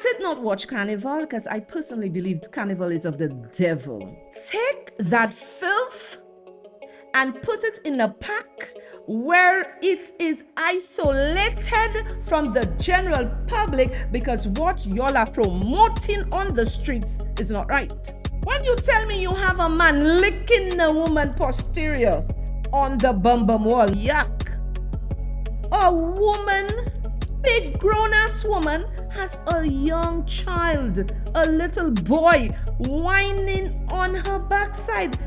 did not watch Carnival because I personally believe Carnival is of the devil. Take that filth and put it in a pack where it is isolated from the general public, because what y'all are promoting on the streets is not right. When you tell me you have a man licking a woman posterior on the bum wall, yuck. A woman, big grown-ass woman, has a young child, a little boy, whining on her backside.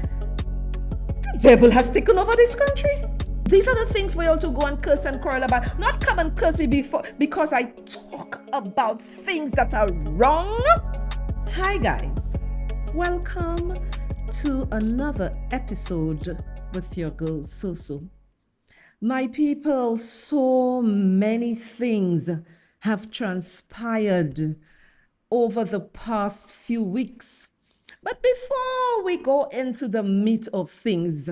The devil has taken over this country. These are the things for y'all to go and curse and quarrel about. Not come and curse me because I talk about things that are wrong. Hi guys, welcome to another episode with your girl Soso. My people, so many things have transpired over the past few weeks. But before we go into the meat of things,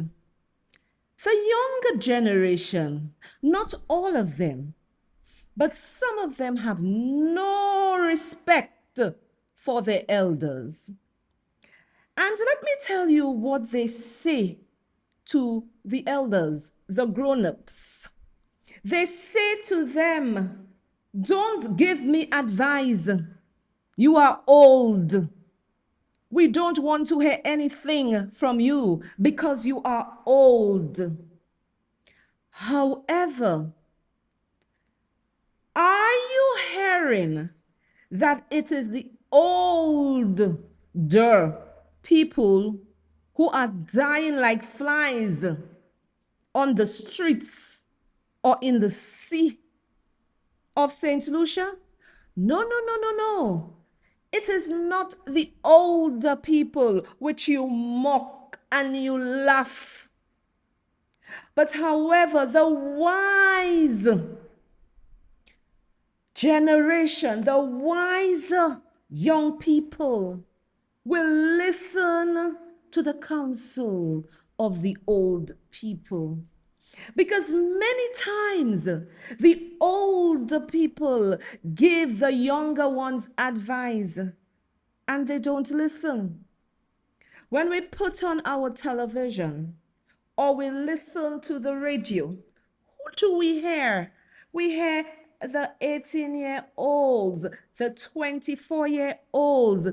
the younger generation, not all of them, but some of them have no respect for their elders. And let me tell you what they say to the elders, the grown-ups. They say to them, "Don't give me advice. You are old. We don't want to hear anything from you because you are old." However, are you hearing that it is the older people who are dying like flies on the streets or in the sea of Saint Lucia? No. It is not the older people which you mock and you laugh. But however, the wise generation, the wiser young people will listen to the counsel of the old people. Because many times the older people give the younger ones advice and they don't listen. When we put on our television or we listen to the radio, who do we hear? We hear the 18-year-olds, the 24-year-olds,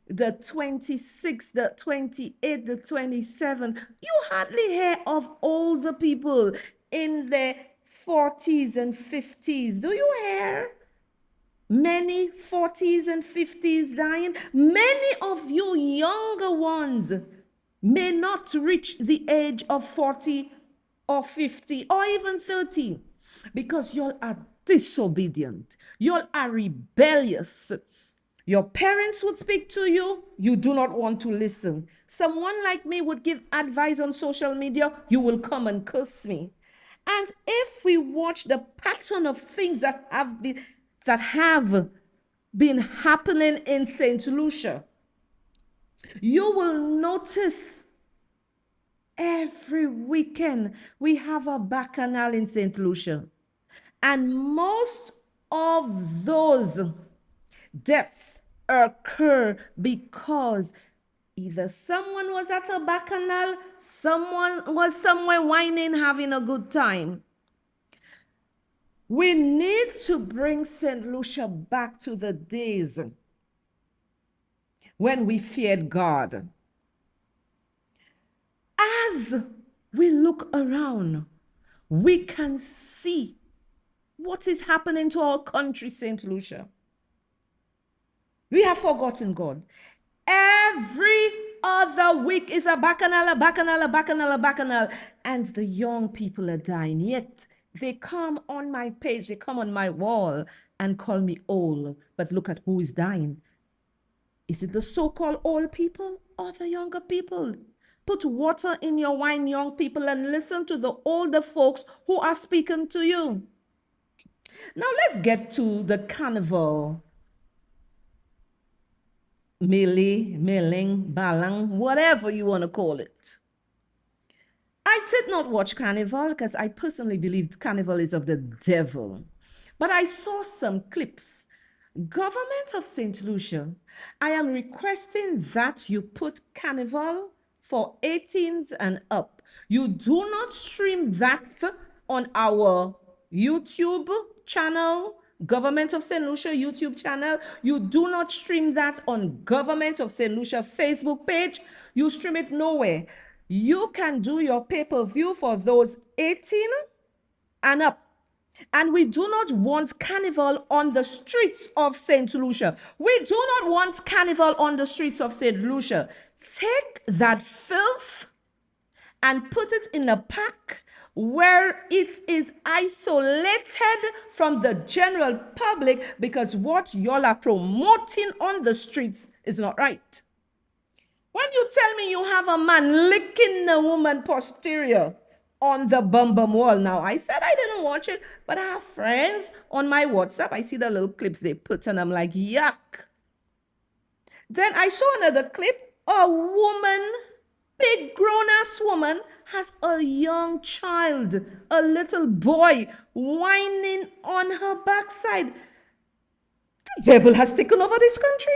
the 26, the 28, the 27. You hardly hear of older people in their 40s and 50s. Do you hear many 40s and 50s dying? Many of you younger ones may not reach the age of 40 or 50 or even 30 because y'all are disobedient. Y'all are rebellious. Your parents would speak to you, you do not want to listen. Someone like me would give advice on social media, you will come and curse me. And if we watch the pattern of things that have been happening in Saint Lucia, you will notice every weekend we have a Bacchanal in Saint Lucia. And most of those deaths occur because either someone was at a Bacchanal, someone was somewhere whining, having a good time. We need to bring Saint Lucia back to the days when we feared God. As we look around, we can see what is happening to our country, Saint Lucia. We have forgotten God. Every other week is a Bacchanal, a Bacchanal, a Bacchanal, a Bacchanal. And the young people are dying. Yet they come on my page, they come on my wall and call me old. But look at who is dying. Is it the so-called old people or the younger people? Put water in your wine, young people, and listen to the older folks who are speaking to you. Now let's get to the carnival. Milling, balang, whatever you want to call it. I did not watch Carnival because I personally believe Carnival is of the devil. But I saw some clips Government of Saint Lucia, I am requesting that you put Carnival for 18s and up. You do not stream that on our YouTube channel, Government of St. Lucia YouTube channel. You do not stream that on Government of St. Lucia Facebook page. You stream it nowhere. You can do your pay-per-view for those 18 and up. And we do not want Carnival on the streets of St. Lucia. We do not want Carnival on the streets of St. Lucia. Take that filth and put it in a pack where it is isolated from the general public, because what y'all are promoting on the streets is not right. When you tell me you have a man licking a woman posterior on the bum wall, now I said I didn't watch it, but I have friends on my WhatsApp. I see the little clips they put and I'm like, yuck. Then I saw another clip. A woman, big grown-ass woman, has a young child, a little boy, whining on her backside. The devil has taken over this country.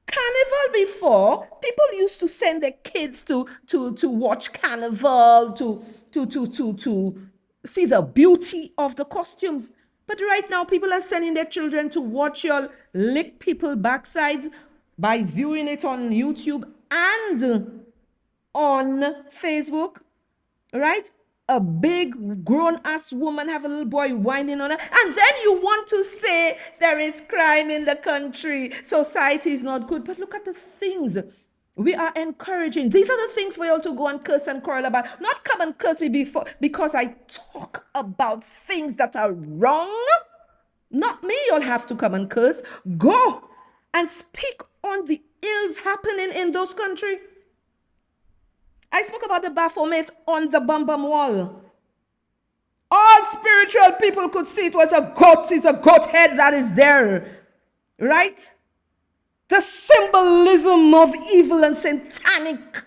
Carnival before, people used to send their kids to watch Carnival, to see the beauty of the costumes. But right now, people are sending their children to watch y'all lick people backsides by viewing it on YouTube and on Facebook, right? A big grown-ass woman have a little boy whining on her, and then you want to say there is crime in the country, society is not good. But look at the things we are encouraging. These are the things for you all to go and curse and quarrel about. Not come and curse me because I talk about things that are wrong. Not me, you'll have to come and curse. Go and speak on the ills happening in those countries. I spoke about the Baphomet on the bum wall. All spiritual people could see it was a goat. It's a goat head that is there. Right? The symbolism of evil and satanic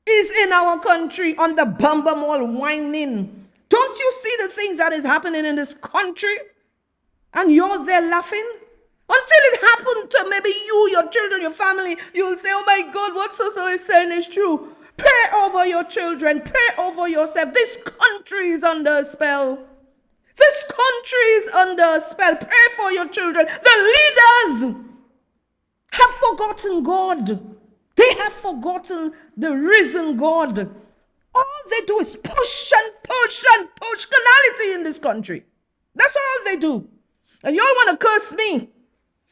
is in our country on the bum wall whining. Don't you see the things that is happening in this country? And you're there laughing? Until it happened to maybe you, your children, your family, you'll say, oh my God, what so is saying is true. Pray over your children. Pray over yourself. This country is under a spell. This country is under a spell. Pray for your children. The leaders have forgotten God. They have forgotten the risen God. All they do is push and push and push carnality in this country. That's all they do. And y'all want to curse me.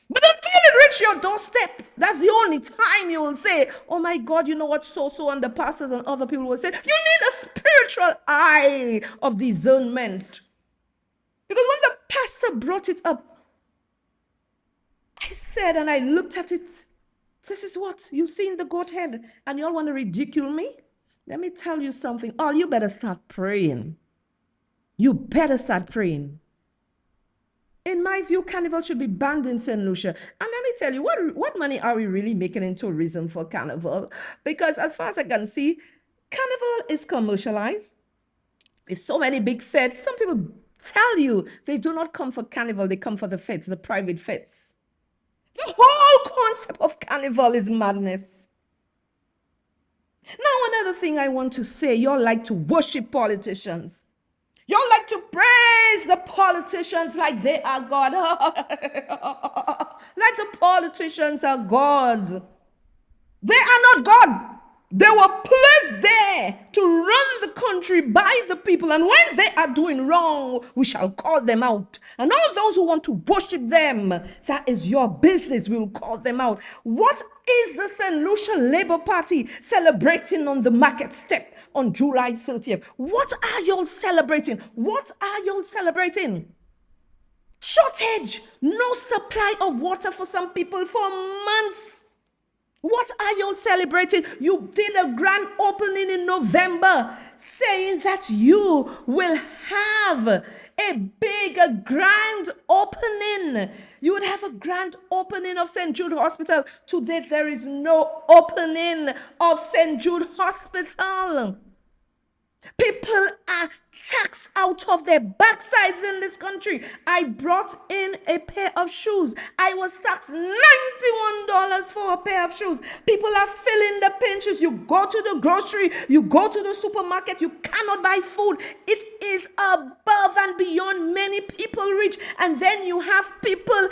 But until it reaches your doorstep, that's the only time you will say, oh my God, you know what so and the pastors and other people will say. You need a spiritual eye of discernment. Because when the pastor brought it up, I said, and I looked at it, this is what you see in the Godhead, and you all want to ridicule me? Let me tell you something. Oh, you better start praying. You better start praying. In my view, Carnival should be banned in St. Lucia. And let me tell you, what money are we really making in tourism for Carnival? Because as far as I can see, Carnival is commercialized. There's so many big fêtes. Some people tell you they do not come for Carnival, they come for the fêtes, the private fêtes. The whole concept of Carnival is madness. Now, another thing I want to say, y'all like to worship politicians. Y'all like to praise the politicians like they are God. Like the politicians are God. They are not God. They were placed there to run the country by the people. And when they are doing wrong, we shall call them out. And all those who want to worship them, that is your business. We will call them out. What is the Saint Lucia Labour Party celebrating on the market step on July 30th? What are y'all celebrating? What are y'all celebrating? Shortage, no supply of water for some people for months. What are y'all celebrating? You did a grand opening in November saying that you will have a big, grand opening. You would have a grand opening of St. Jude Hospital. To date, there is no opening of St. Jude Hospital. People are taxed out of their backsides in this country. I brought in a pair of shoes. I was taxed $91 for a pair of shoes. People are feeling the pinches. You go to the grocery, you go to the supermarket, you cannot buy food. It is above and beyond many people reach. And then you have people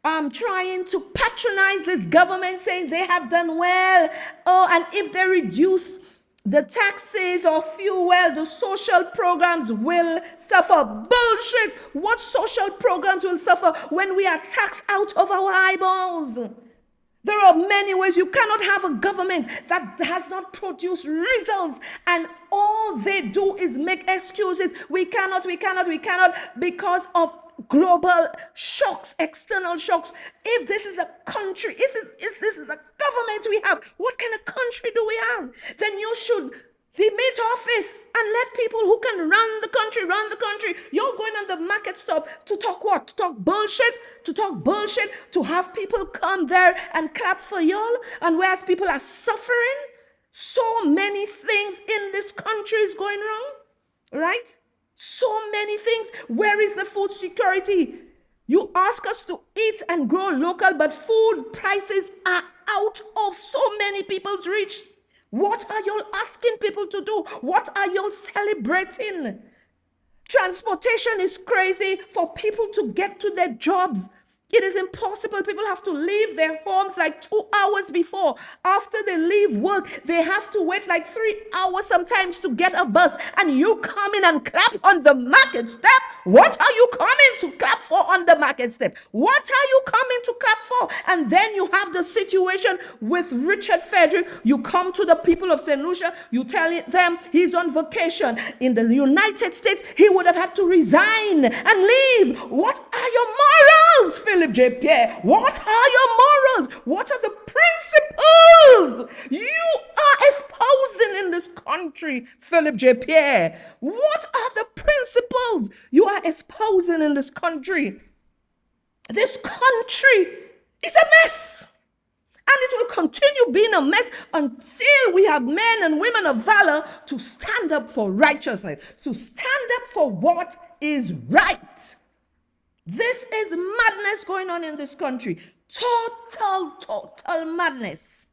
trying to patronize this government, saying they have done well. Oh, and if they reduce the taxes or fuel, the social programs will suffer. Bullshit. What social programs will suffer when we are taxed out of our eyeballs? There are many ways. You cannot have a government that has not produced results, and all they do is make excuses. We cannot, because of global shocks, external shocks. If this is the country, is this the government we have, what kind of country do we have? Then you should demit office and let people who can run the country. You're going on the market stop to talk what? To talk bullshit, to have people come there and clap for y'all, and whereas people are suffering, so many things in this country is going wrong, right? So many things. Where is the food security? You ask us to eat and grow local, but food prices are out of so many people's reach. What are y'all asking people to do? What are y'all celebrating? Transportation is crazy for people to get to their jobs. It is impossible. People have to leave their homes like 2 hours before. After they leave work, they have to wait like 3 hours sometimes to get a bus. And you come in and clap on the market step? What are you coming to clap for on the market step? What are you coming to clap for? And then you have the situation with Richard Frederick. You come to the people of Saint Lucia, you tell them he's on vacation. In the United States, he would have had to resign and leave. What are your morals, Philip J. Pierre? What are your morals? What are the principles you are espousing in this country, Philip J. Pierre? What are the principles you are espousing in this country? This country is a mess. And it will continue being a mess until we have men and women of valor to stand up for righteousness, to stand up for what is right. This is madness going on in this country. Total madness.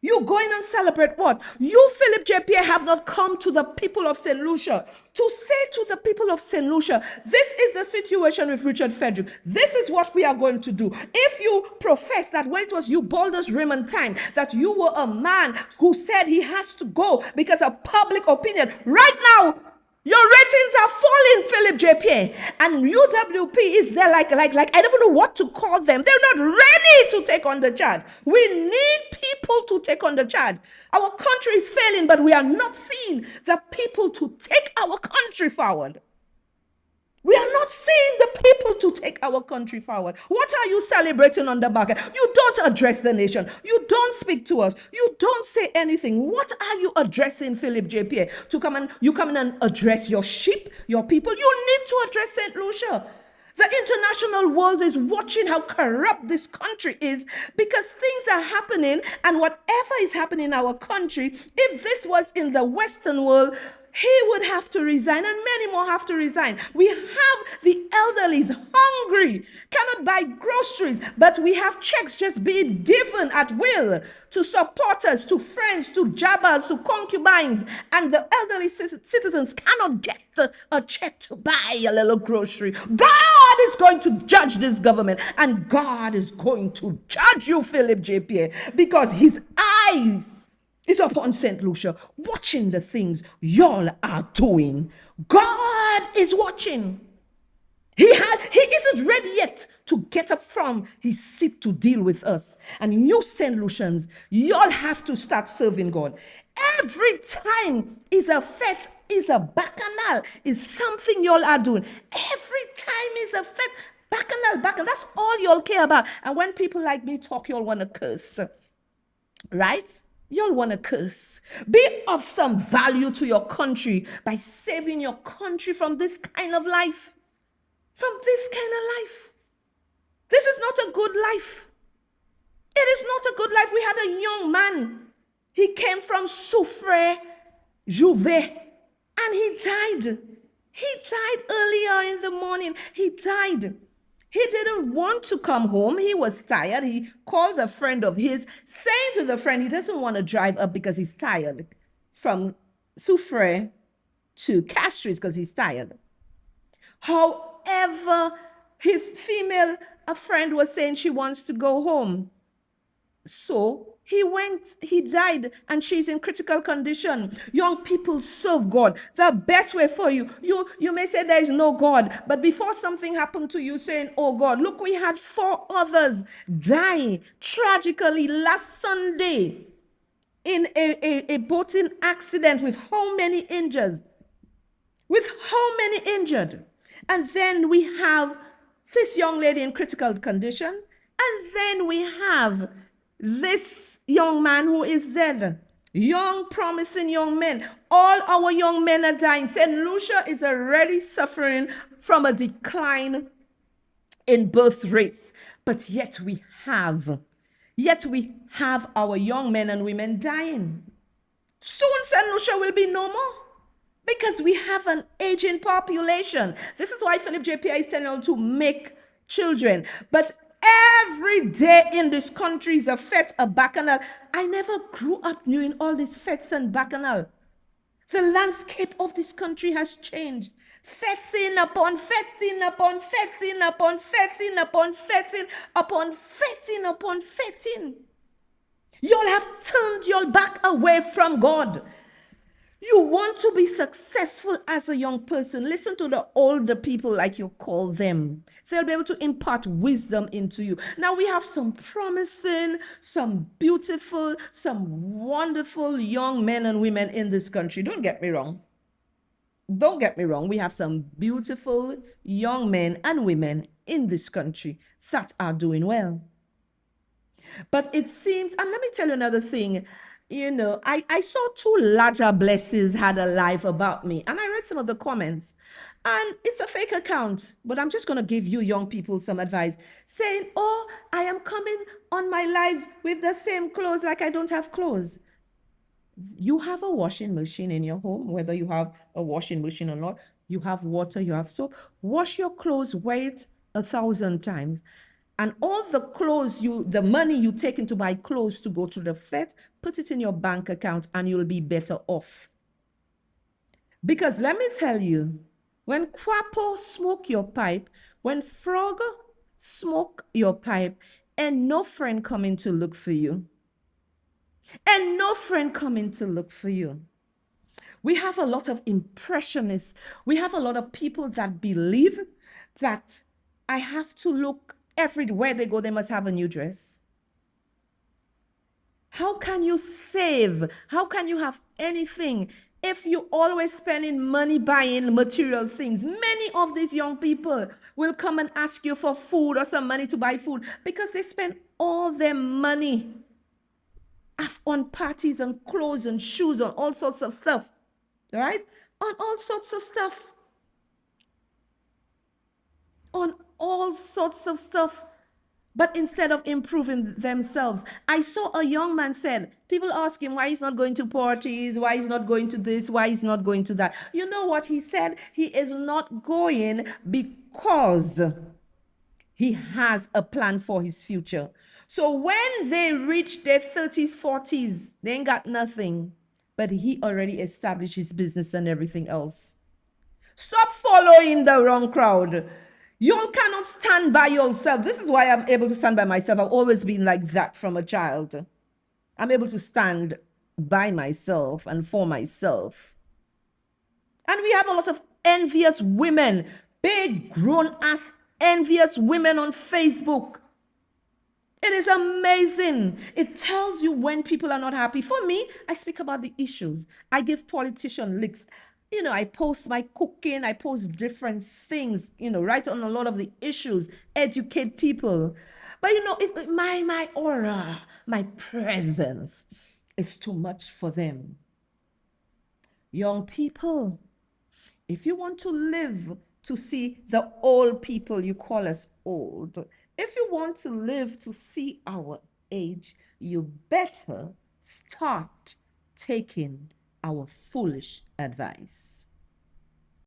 You go in and celebrate what? You, Philip J. Pierre, have not come to the people of Saint Lucia to say to the people of Saint Lucia, this is the situation with Richard Frederick. This is what we are going to do. If you profess that when it was Ubaldo's Raymond time, that you were a man who said he has to go because of public opinion, right now, your ratings are falling, Philip J. Pierre. And UWP is there like, I don't know what to call them. They're not ready to take on the charge. We need people to take on the charge. Our country is failing, but we are not seeing the people to take our country forward. We are not seeing the people to take our country forward. What are you celebrating on the back? You don't address the nation. You don't speak to us. You don't say anything. What are you addressing, Philip J. Pierre? You come in and address your sheep, your people. You need to address Saint Lucia. The international world is watching how corrupt this country is because things are happening, and whatever is happening in our country, if this was in the Western world, he would have to resign, and many more have to resign. We have the elderly hungry, cannot buy groceries, but we have checks just being given at will to supporters, to friends, to jabbers, to concubines, and the elderly citizens cannot get a check to buy a little grocery. God is going to judge this government, and God is going to judge you, Philip J. Pierre, because his eyes is upon Saint Lucia, watching the things y'all are doing. God is watching. He isn't ready yet to get up from his seat to deal with us. And you Saint Lucians, y'all have to start serving God. Every time is a fête, is a bacchanal, is something y'all are doing. Every time is a fête, bacchanal. That's all y'all care about. And when people like me talk, y'all want to curse. Right? Y'all want to curse. Be of some value to your country by saving your country from this kind of life. From this kind of life. This is not a good life. It is not a good life. We had a young man. He came from Soufrière, Juve, and he died. He died earlier in the morning. He died. He didn't want to come home. He was tired. He called a friend of his, saying to the friend he doesn't want to drive up because he's tired, from Soufrière to Castries because he's tired. However, his female a friend was saying she wants to go home. So he went, he died, and she's in critical condition. Young people, serve God. The best way for you. You may say there is no God, but before something happened to you saying, oh God, look, we had 4 others die tragically last Sunday in a boating accident with how many injured? With how many injured? And then we have this young lady in critical condition. And then we have this young man who is dead. Young, promising young men. All our young men are dying. Saint Lucia is already suffering from a decline in birth rates. But yet we have our young men and women dying. Soon Saint Lucia will be no more, because we have an aging population. This is why Philip JPI is telling us to make children. But every day in this country is a fête, a bacchanal. I never grew up knowing all these fêtes and bacchanal. The landscape of this country has changed. Fêting upon fêting upon fêting upon fêting upon fêting upon fêting upon fêting. Y'all have turned your back away from God. You want to be successful as a young person. Listen to the older people, like you call them. They'll be able to impart wisdom into you. Now we have some promising, some beautiful, some wonderful young men and women in this country. Don't get me wrong. Don't get me wrong. We have some beautiful young men and women in this country that are doing well. But it seems, and let me tell you another thing. I saw 2 larger blessings had a life about me, and I read some of the comments, and it's a fake account, but I'm just going to give you young people some advice, saying, oh, I am coming on my lives with the same clothes like I don't have clothes. You have a washing machine in your home, whether you have a washing machine or not. You have water, you have soap. Wash your clothes, wear it 1,000 times. And all the clothes, the money you take in to buy clothes to go to the fete, put it in your bank account and you'll be better off. Because let me tell you, when Quapo smoke your pipe, when Frog smoke your pipe, and no friend coming to look for you. And no friend coming to look for you. We have a lot of impressionists. We have a lot of people that believe that I have to look everywhere they go, they must have a new dress. How can you save? How can you have anything if you always spending money buying material things? Many of these young people will come and ask you for food or some money to buy food because they spend all their money on parties and clothes and shoes, on all sorts of stuff, right? On all sorts of stuff. On all sorts of stuff. But instead of improving themselves, I saw a young man said, people ask him why he's not going to parties, why he's not going to this, why he's not going to that. You know what he said? He is not going because he has a plan for his future. So when they reach their 30s, 40s, they ain't got nothing. But he already established his business and everything else. Stop following the wrong crowd. You cannot stand by yourself. This is why I'm able to stand by myself. I've always been like that from a child. I'm able to stand by myself and for myself. And we have a lot of envious women, big grown-ass envious women on Facebook. It is amazing. It tells you when people are not happy. For me, I speak about the issues. I give politician licks. I post my cooking, I post different things, write on a lot of the issues, educate people. But my aura, my presence is too much for them. Young people, if you want to live to see the old people, you call us old. If you want to live to see our age, you better start taking our foolish advice.